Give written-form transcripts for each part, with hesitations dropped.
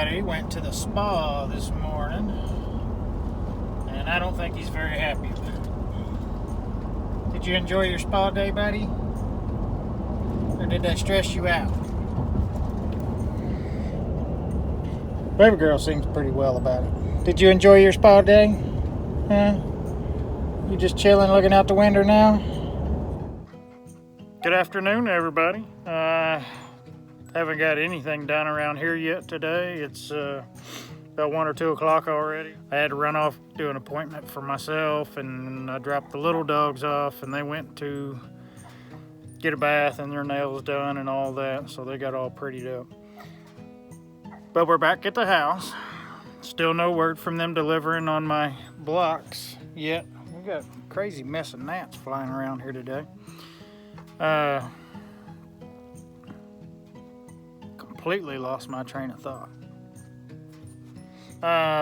Everybody went to the spa this morning, and I don't think he's very happy about it. Did you enjoy your spa day, buddy? Or did that stress you out? Baby girl seems pretty well about it. Did you enjoy your spa day? Huh? You just chilling, looking out the window now? Good afternoon, everybody. Haven't got anything done around here yet today. It's about 1 or 2 o'clock already. I had to run off, do an appointment for myself, and I dropped the little dogs off, and they went to get a bath and their nails done and all that, so they got all prettied up. But we're back at the house. Still no word from them delivering on my blocks yet. We got a crazy mess of gnats flying around here today. Completely lost my train of thought.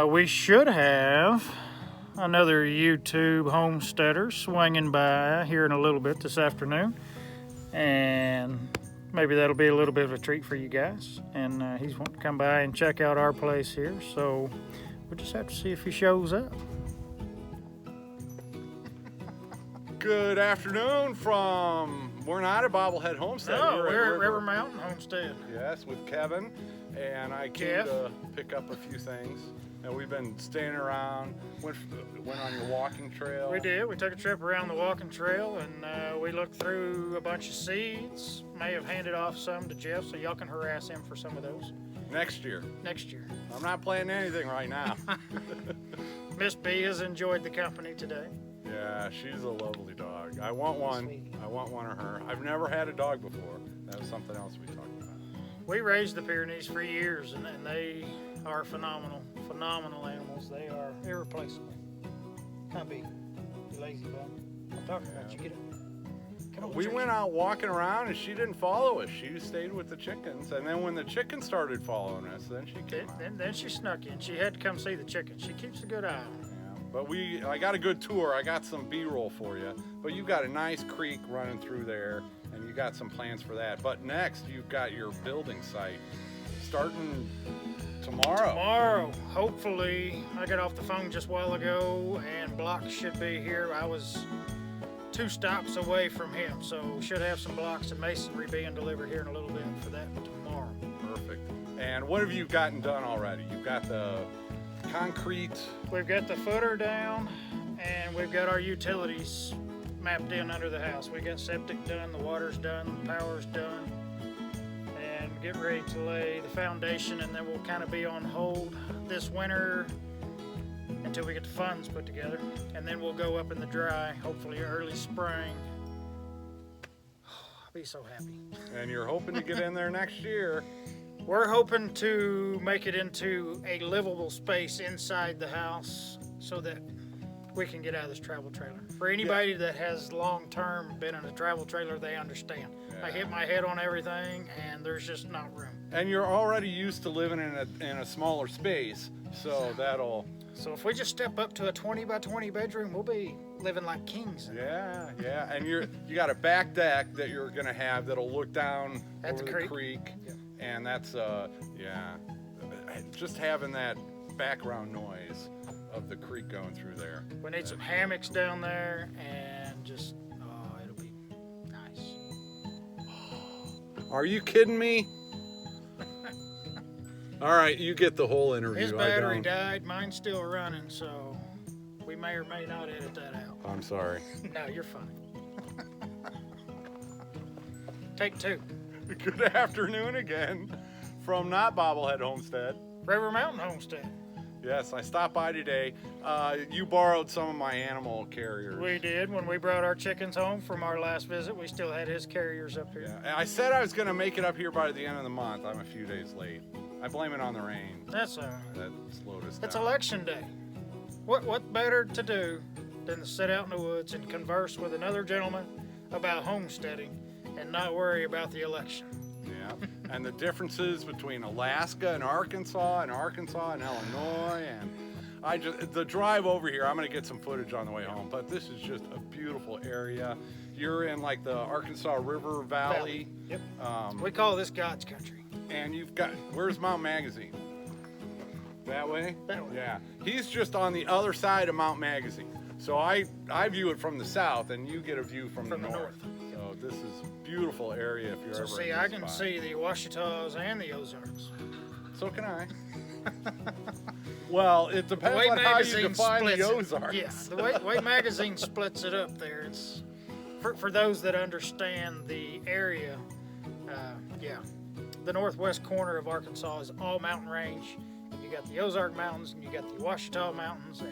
We should have another YouTube homesteader swinging by here in a little bit this afternoon, and maybe that'll be a little bit of a treat for you guys. And he's wanting to come by and check out our place here, so we'll just have to see if he shows up. Good afternoon we're not at Bobblehead Homestead. No, we're at Rivermountainhomestead. Yes, with Kevin, and I came to pick up a few things. And we've been staying around, went on your walking trail. We did. We took a trip around the walking trail, and we looked through a bunch of seeds. May have handed off some to Jeff, so y'all can harass him for some of those. Next year. Next year. I'm not planning anything right now. Miss B has enjoyed the company today. Yeah, she's a lovely dog. I want one. Sweet. I want one of her. I've never had a dog before. That was something else we talked about. We raised the Pyrenees for years, and they are phenomenal animals. They are irreplaceable. Huh, B? You lazy bum. I'm talking about you. Get it. Come on, We went out walking around, and she didn't follow us. She stayed with the chickens. And then when the chickens started following us, then she came out. Then she snuck in. She had to come see the chickens. She keeps a good eye on them. But I got a good tour. I got some B-roll for you. But you've got a nice creek running through there, and you got some plans for that. But next, you've got your building site starting tomorrow. Hopefully. I got off the phone just a while ago, and blocks should be here. I was 2 stops away from him, so should have some blocks and masonry being delivered here in a little bit for that tomorrow. Perfect. And what have you gotten done already? You've got the concrete. We've got the footer down, and we've got our utilities mapped in under the house. We got septic done, the water's done, the power's done, and get ready to lay the foundation, and then we'll kind of be on hold this winter until we get the funds put together, and then we'll go up in the dry, hopefully early spring. I'll be so happy. And you're hoping to get in there next year. We're hoping to make it into a livable space inside the house so that we can get out of this travel trailer. For anybody that has long-term been in a travel trailer, they understand. I hit my head on everything, and there's just not room. And you're already used to living in a smaller space, so that'll... So if we just step up to a 20 by 20 bedroom, we'll be living like kings. Yeah. And you got a back deck that you're gonna have that'll look down over the creek. Yep. And that's just having that background noise of the creek going through there. We need some hammocks down there, and just it'll be nice. Are you kidding me? All right, you get the whole interview. His battery died, mine's still running, so we may or may not edit that out. I'm sorry. No, you're fine. Take 2. Good afternoon again from not Bobblehead Homestead. Rivermountainhomestead. Yes, I stopped by today. You borrowed some of my animal carriers. We did. When we brought our chickens home from our last visit, we still had his carriers up here. Yeah. I said I was going to make it up here by the end of the month. I'm a few days late. I blame it on the rain. That's all right. That slowed us down. It's election day. What better to do than to sit out in the woods and converse with another gentleman about homesteading and not worry about the election? Yeah, and the differences between Alaska and Arkansas and Illinois, and the drive over here, I'm going to get some footage on the way home, but this is just a beautiful area. You're in like the Arkansas River Valley. Yep. We call this God's country. And you've got, where's Mount Magazine? That way? That way. Yeah. He's just on the other side of Mount Magazine. So I view it from the south, and you get a view from the north. So this is a beautiful area if you're ever See, in I this can spot. see the Ouachitas and the Ozarks. So can I. Well, it depends on how you define the Ozarks. Yeah, the way Magazine splits it up there, it's for those that understand the area. Yeah, the northwest corner of Arkansas is all mountain range. And you got the Ozark Mountains and you got the Ouachita Mountains, and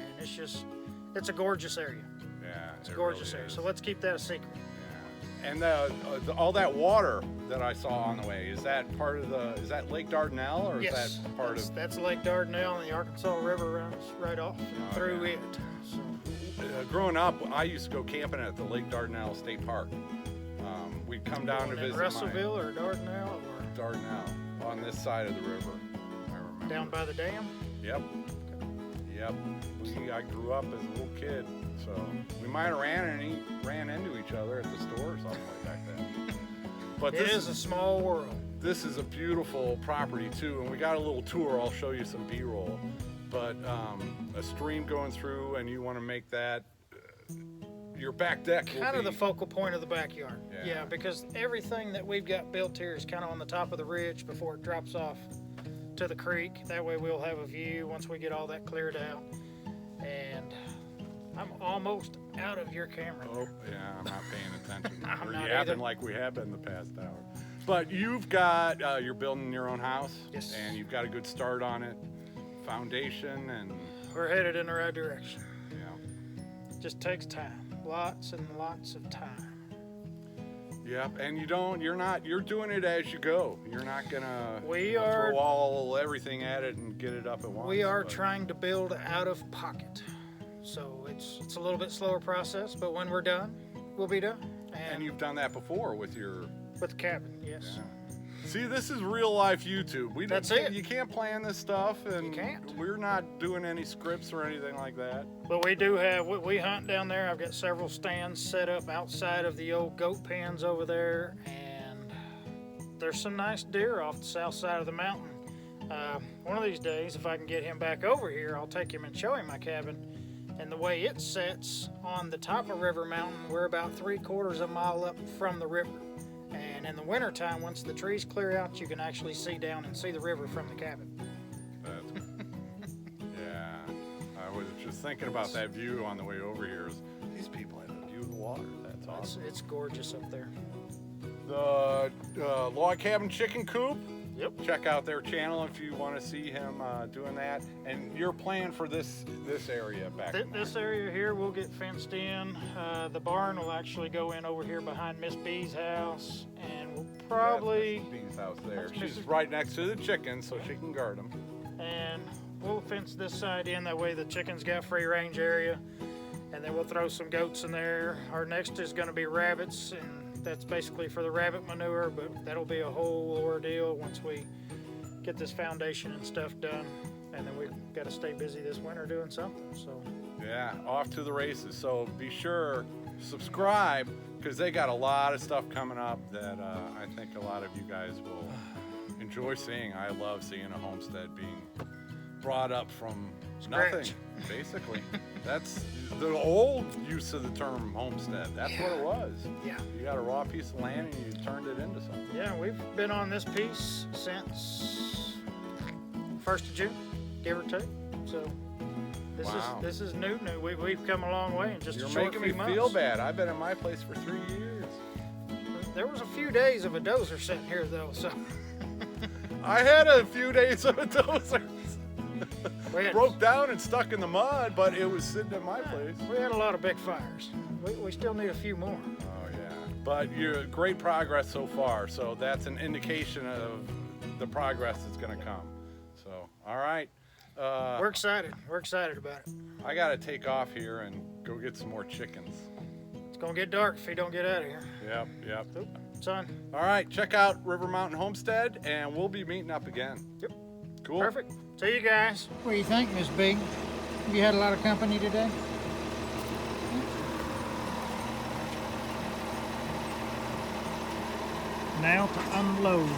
it's a gorgeous area. Yeah, It's a gorgeous area. So let's keep that a secret. Yeah. And all that water that I saw on the way, is that part of is that Lake Dardanelle, or Yes, is that part of? That's Lake Dardanelle, and the Arkansas River runs right off through it. So. Growing up, I used to go camping at the Lake Dardanelle State Park. We'd come down to visit Russellville or Dardanelle or Dardanelle on this side of the river. I remember. down by the dam. Yep. Yep. I grew up as a little kid, so we might have ran into each other at the store or something like back then. But It is a small world. This is a beautiful property too, and we got a little tour. I'll show you some B-roll. But a stream going through, and you want to make that your back deck. Kind of the focal point of the backyard. Yeah. Yeah, because everything that we've got built here is kind of on the top of the ridge before it drops off to the creek. That way we'll have a view once we get all that cleared out. And I'm almost out of your camera. Oh, yeah, I'm not paying attention. I'm We're not yapping either. like we have been the past hour. But you've got, you're building your own house. Yes. And you've got a good start on it. Foundation and, We're headed in the right direction. yeah. Just takes time. Lots and lots of time. Yep, and you're doing it as you go. You're not gonna We are- throw everything at it and get it up at once. We are but- trying to build out of pocket. So it's a little bit slower process, but when we're done, we'll be done. And you've done that before with your. with the cabin, yes. Yeah. See, this is real life YouTube. That's it. You can't plan this stuff, and You can't. we're not doing any scripts or anything like that. But we do have, we hunt down there. I've got several stands set up outside of the old goat pens over there, and there's some nice deer off the south side of the mountain. One of these days, if I can get him back over here, I'll take him and show him my cabin. And the way it sets on the top of River Mountain, we're about 3/4 of a mile up from the river. And in the wintertime, once the trees clear out, you can actually see down and see the river from the cabin. Yeah, I was just thinking about that view on the way over here. These people have a view of the water. That's awesome. It's gorgeous up there. The log cabin chicken coop. Yep. Check out their channel if you want to see him doing that. And your plan for this area back in This area here will get fenced in. The barn will actually go in over here behind Miss B's house, and we'll probably That's Mrs. B's house there. That's She's Mrs. right next to the chickens, so she can guard them. and we'll fence this side in. That way the chickens got free range area, and then we'll throw some goats in there. Our next is going to be rabbits, and that's basically for the rabbit manure, but that'll be a whole ordeal once we get this foundation and stuff done. And then we've got to stay busy this winter doing something. So Yeah, off to the races. So be sure subscribe, because they got a lot of stuff coming up that I think a lot of you guys will enjoy seeing. I love seeing a homestead being brought up from Scratch. nothing, basically. That's the old use of the term homestead. That's what it was. yeah. You got a raw piece of land and you turned it into something. Yeah, we've been on this piece since 1st of June, give or take. So Wow. this is new. We've come a long way in just You're a short making few me months. feel bad. I've been in my place for 3 years. There was a few days of a dozer sitting here though, so I had a few days of a dozer. we had, Broke down and stuck in the mud, but it was sitting at my place. we had a lot of big fires. We still need a few more. Oh yeah, but you're great progress so far. So that's an indication of the progress that's going to come. So all right, We're excited. We're excited about it. I got to take off here and go get some more chickens. It's gonna get dark if you don't get out of here. Yep. Oop, son. All right, check out River Mountain Homestead, and we'll be meeting up again. Yep. Cool. Perfect. See you guys. What do you think, Miss B? Have you had a lot of company today? Now to unload.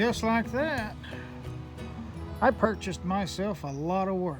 just like that, I purchased myself a lot of work.